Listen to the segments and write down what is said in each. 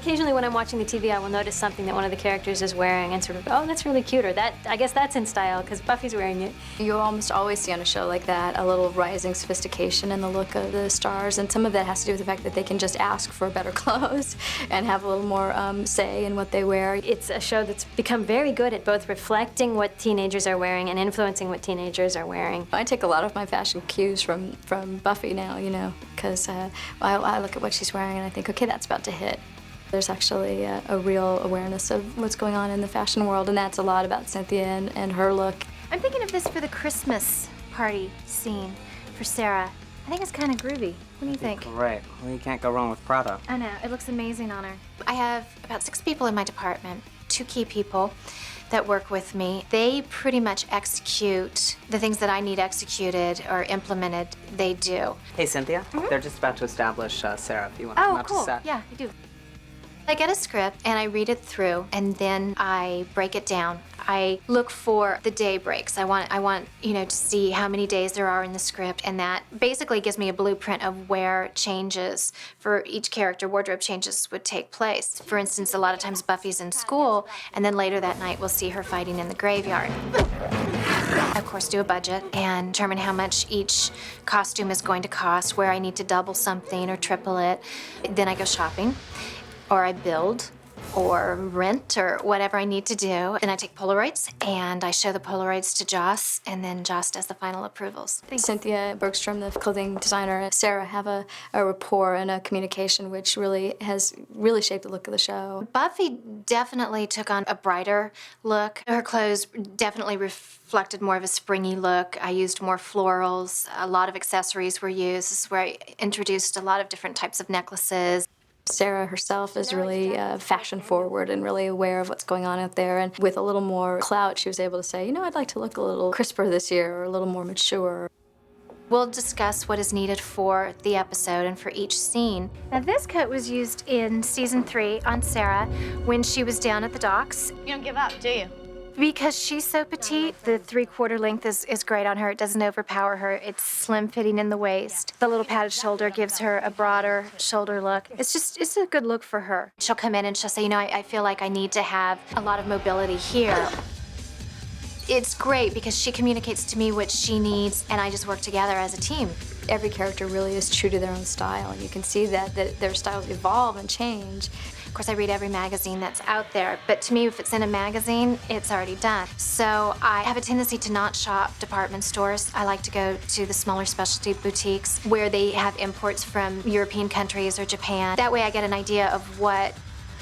Occasionally when I'm watching the TV, I will notice something that one of the characters is wearing and sort of, oh, that's really cute, or that, I guess that's in style, because Buffy's wearing it. You almost always see on a show like that a little rising sophistication in the look of the stars, and some of that has to do with the fact that they can just ask for better clothes and have a little more say in what they wear. It's a show that's become very good at both reflecting what teenagers are wearing and influencing what teenagers are wearing. I take a lot of my fashion cues from Buffy now, you know, because I look at what she's wearing and I think, okay, that's about to hit. There's actually a real awareness of what's going on in the fashion world, and that's a lot about Cynthia and her look. I'm thinking of this for the Christmas party scene for Sarah. I think it's kind of groovy. What do you think? Great. Well, you can't go wrong with Prada. I know. It looks amazing on her. I have about 6 people in my department, 2 key people that work with me. They pretty much execute the things that I need executed or implemented, they do. Hey, Cynthia. They're just about to establish Sarah, if you want to come out to set. Yeah, I do. I get a script and I read it through and then I break it down. I look for the day breaks. I want to see how many days there are in the script, and that basically gives me a blueprint of where changes for each character, wardrobe changes would take place. For instance, a lot of times Buffy's in school and then later that night we'll see her fighting in the graveyard. I, of course, do a budget and determine how much each costume is going to cost, where I need to double something or triple it. Then I go shopping. Or I build, or rent, or whatever I need to do. And I take Polaroids, and I show the Polaroids to Joss, and then Joss does the final approvals. Cynthia Bergstrom, the clothing designer, and Sarah have a rapport and a communication which has really shaped the look of the show. Buffy definitely took on a brighter look. Her clothes definitely reflected more of a springy look. I used more florals. A lot of accessories were used. This is where I introduced a lot of different types of necklaces. Sarah herself is really fashion forward and really aware of what's going on out there. And with a little more clout, she was able to say, you know, I'd like to look a little crisper this year or a little more mature. We'll discuss what is needed for the episode and for each scene. Now, this coat was used in season 3 on Sarah when she was down at the docks. You don't give up, do you? Because she's so petite, the 3/4 length is great on her. It doesn't overpower her. It's slim fitting in the waist. The little padded shoulder gives her a broader shoulder look. It's a good look for her. She'll come in and she'll say, you know, I feel like I need to have a lot of mobility here. It's great because she communicates to me what she needs, and I just work together as a team. Every character really is true to their own style, and you can see that their styles evolve and change. Of course, I read every magazine that's out there, but to me, if it's in a magazine, it's already done. So I have a tendency to not shop department stores. I like to go to the smaller specialty boutiques where they have imports from European countries or Japan. That way I get an idea of what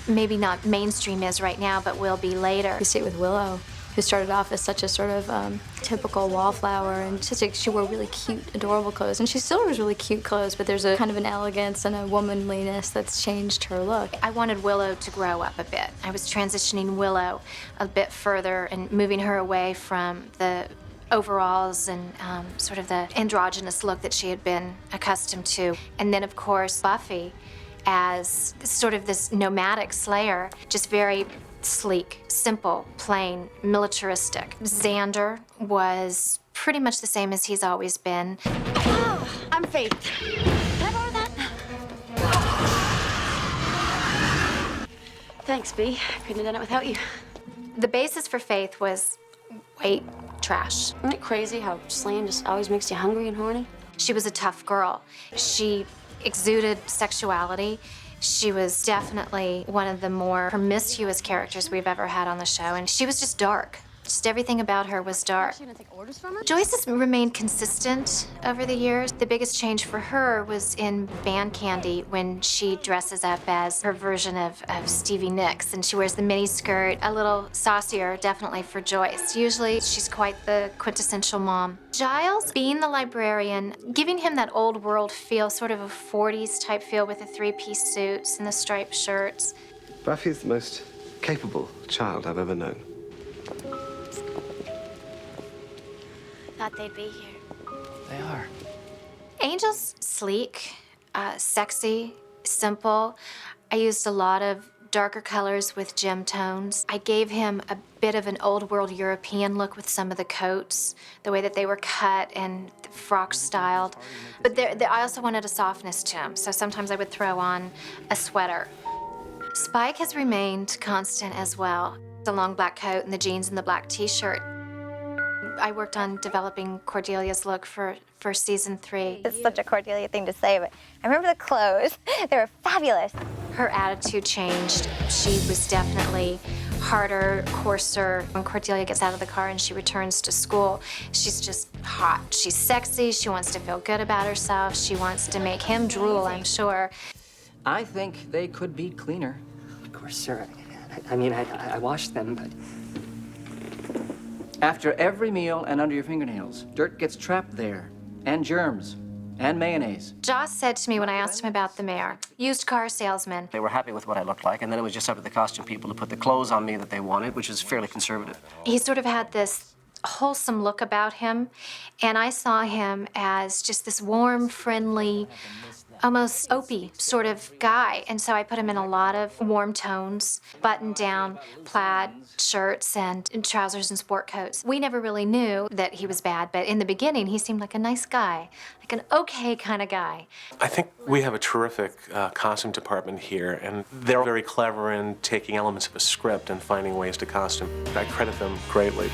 maybe not mainstream is right now, but will be later. You see it with Willow, who started off as such a sort of typical wallflower, and she wore really cute, adorable clothes. And she still wears really cute clothes, but there's a kind of an elegance and a womanliness that's changed her look. I wanted Willow to grow up a bit. I was transitioning Willow a bit further and moving her away from the overalls and sort of the androgynous look that she had been accustomed to. And then, of course, Buffy as sort of this nomadic slayer, just very sleek, simple, plain, militaristic. Xander was pretty much the same as he's always been. Oh, I'm Faith. Can I borrow that? Thanks, B. Couldn't have done it without you. The basis for Faith was white trash. Isn't it crazy how slaying just always makes you hungry and horny? She was a tough girl. She exuded sexuality. She was definitely one of the more promiscuous characters we've ever had on the show, and she was just dark. Just everything about her was dark. You gonna take orders from her? Joyce has remained consistent over the years. The biggest change for her was in Band Candy when she dresses up as her version of Stevie Nicks, and she wears the mini skirt, a little saucier, definitely for Joyce. Usually she's quite the quintessential mom. Giles, being the librarian, giving him that old world feel, sort of a 40s type feel with the 3-piece suits and the striped shirts. Buffy's the most capable child I've ever known. Thought they'd be here. They are. Angel's sleek, sexy, simple. I used a lot of darker colors with gem tones. I gave him a bit of an old world European look with some of the coats, the way that they were cut and frock styled. But I also wanted a softness to him, so sometimes I would throw on a sweater. Spike has remained constant as well. The long black coat and the jeans and the black t-shirt. I worked on developing Cordelia's look for season 3. It's such a Cordelia thing to say, but I remember the clothes. They were fabulous. Her attitude changed. She was definitely harder, coarser. When Cordelia gets out of the car and she returns to school, she's just hot. She's sexy. She wants to feel good about herself. She wants to make him drool, I'm sure. I think they could be cleaner. Of course, sir. I mean, I washed them, but... After every meal and under your fingernails, dirt gets trapped there, and germs, and mayonnaise. Joss said to me when I asked him about the mayor, used car salesman. They were happy with what I looked like, and then it was just up to the costume people to put the clothes on me that they wanted, which is fairly conservative. He sort of had this wholesome look about him, and I saw him as just this warm, friendly, almost Opie sort of guy. And so I put him in a lot of warm tones, button-down plaid shirts and trousers and sport coats. We never really knew that he was bad, but in the beginning, he seemed like a nice guy, like an okay kind of guy. I think we have a terrific costume department here, and they're very clever in taking elements of a script and finding ways to costume. I credit them greatly.